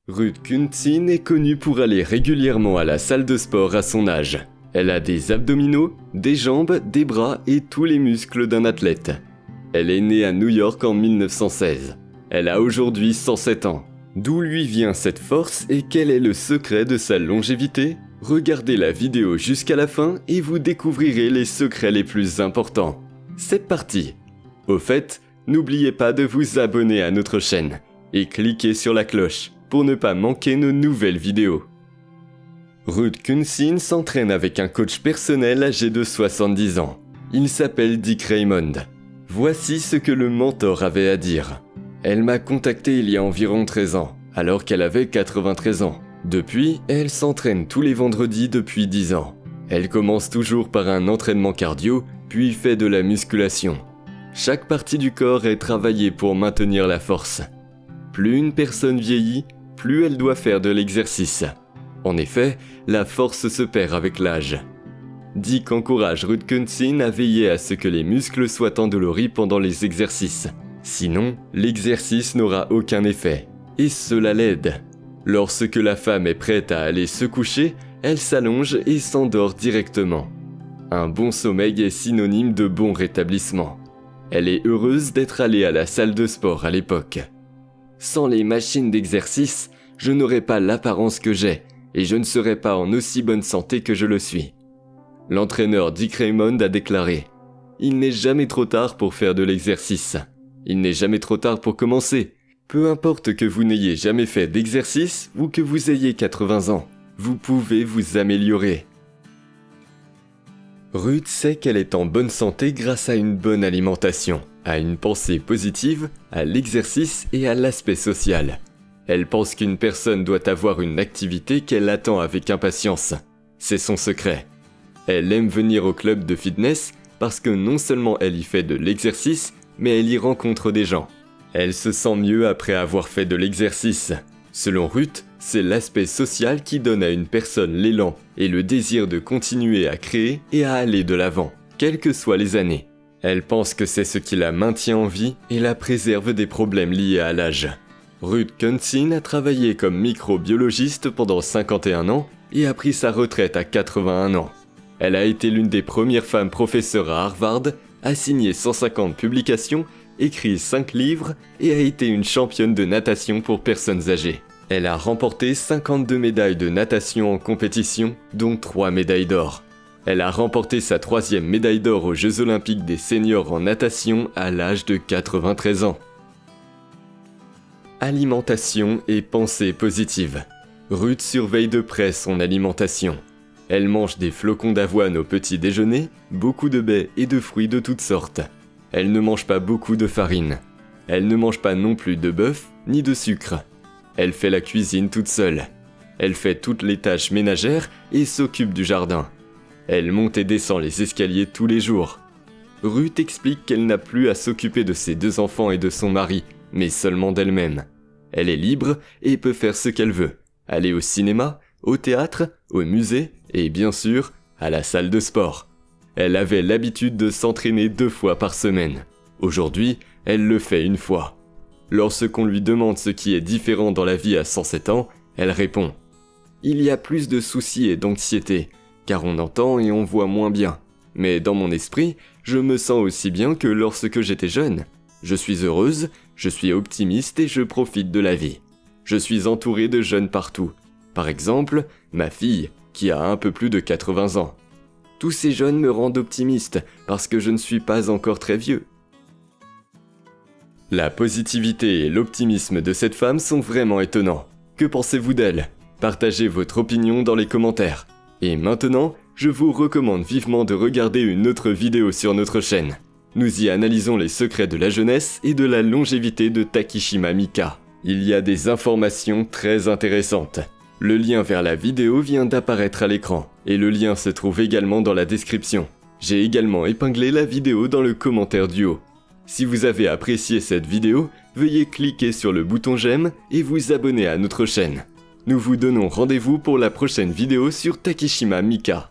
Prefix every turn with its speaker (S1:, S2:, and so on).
S1: Ruth Künzin est connue pour aller régulièrement à la salle de sport à son âge. Elle a des abdominaux, des jambes, des bras et tous les muscles d'un athlète. Elle est née à New York en 1916. Elle a aujourd'hui 107 ans. D'où lui vient cette force et quel est le secret de sa longévité? Regardez la vidéo jusqu'à la fin et vous découvrirez les secrets les plus importants. C'est parti! Au fait, n'oubliez pas de vous abonner à notre chaîne et cliquez sur la cloche pour ne pas manquer nos nouvelles vidéos. Ruth Künzin s'entraîne avec un coach personnel âgé de 70 ans. Il s'appelle Dick Raymond. Voici ce que le mentor avait à dire. Elle m'a contacté il y a environ 13 ans, alors qu'elle avait 93 ans. Depuis, elle s'entraîne tous les vendredis depuis 10 ans. Elle commence toujours par un entraînement cardio, puis fait de la musculation. Chaque partie du corps est travaillée pour maintenir la force. Plus une personne vieillit, plus elle doit faire de l'exercice. En effet, la force se perd avec l'âge. Dick encourage Ruth Künzin à veiller à ce que les muscles soient endoloris pendant les exercices. Sinon, l'exercice n'aura aucun effet. Et cela l'aide. Lorsque la femme est prête à aller se coucher, elle s'allonge et s'endort directement. Un bon sommeil est synonyme de bon rétablissement. Elle est heureuse d'être allée à la salle de sport à l'époque. Sans les machines d'exercice, je n'aurais pas l'apparence que j'ai et je ne serais pas en aussi bonne santé que je le suis. L'entraîneur Dick Raymond a déclaré « Il n'est jamais trop tard pour faire de l'exercice. Il n'est jamais trop tard pour commencer. Peu importe que vous n'ayez jamais fait d'exercice ou que vous ayez 80 ans, vous pouvez vous améliorer. » Ruth sait qu'elle est en bonne santé grâce à une bonne alimentation, à une pensée positive, à l'exercice et à l'aspect social. Elle pense qu'une personne doit avoir une activité qu'elle attend avec impatience. C'est son secret. Elle aime venir au club de fitness parce que non seulement elle y fait de l'exercice, mais elle y rencontre des gens. Elle se sent mieux après avoir fait de l'exercice. Selon Ruth, c'est l'aspect social qui donne à une personne l'élan et le désir de continuer à créer et à aller de l'avant, quelles que soient les années. Elle pense que c'est ce qui la maintient en vie et la préserve des problèmes liés à l'âge. Ruth Künzin a travaillé comme microbiologiste pendant 51 ans et a pris sa retraite à 81 ans. Elle a été l'une des premières femmes professeurs à Harvard, a signé 150 publications, écrit 5 livres et a été une championne de natation pour personnes âgées. Elle a remporté 52 médailles de natation en compétition, dont 3 médailles d'or. Elle a remporté sa 3e médaille d'or aux Jeux Olympiques des seniors en natation à l'âge de 93 ans. Alimentation et pensée positive. Ruth surveille de près son alimentation. Elle mange des flocons d'avoine au petit déjeuner, beaucoup de baies et de fruits de toutes sortes. Elle ne mange pas beaucoup de farine. Elle ne mange pas non plus de bœuf ni de sucre. Elle fait la cuisine toute seule. Elle fait toutes les tâches ménagères et s'occupe du jardin. Elle monte et descend les escaliers tous les jours. Ruth explique qu'elle n'a plus à s'occuper de ses 2 enfants et de son mari, mais seulement d'elle-même. Elle est libre et peut faire ce qu'elle veut. Aller au cinéma, au théâtre, au musée et bien sûr, à la salle de sport. Elle avait l'habitude de s'entraîner 2 fois par semaine. Aujourd'hui, elle le fait 1 fois. Lorsqu'on lui demande ce qui est différent dans la vie à 107 ans, elle répond « Il y a plus de soucis et d'anxiété, car on entend et on voit moins bien. Mais dans mon esprit, je me sens aussi bien que lorsque j'étais jeune. Je suis heureuse, je suis optimiste et je profite de la vie. Je suis entourée de jeunes partout. Par exemple, ma fille, qui a un peu plus de 80 ans. Tous ces jeunes me rendent optimiste parce que je ne suis pas encore très vieux. » La positivité et l'optimisme de cette femme sont vraiment étonnants. Que pensez-vous d'elle? Partagez votre opinion dans les commentaires. Et maintenant, je vous recommande vivement de regarder une autre vidéo sur notre chaîne. Nous y analysons les secrets de la jeunesse et de la longévité de Takeshima Mika. Il y a des informations très intéressantes. Le lien vers la vidéo vient d'apparaître à l'écran, et le lien se trouve également dans la description. J'ai également épinglé la vidéo dans le commentaire du haut. Si vous avez apprécié cette vidéo, veuillez cliquer sur le bouton j'aime et vous abonner à notre chaîne. Nous vous donnons rendez-vous pour la prochaine vidéo sur Takeshima Mika.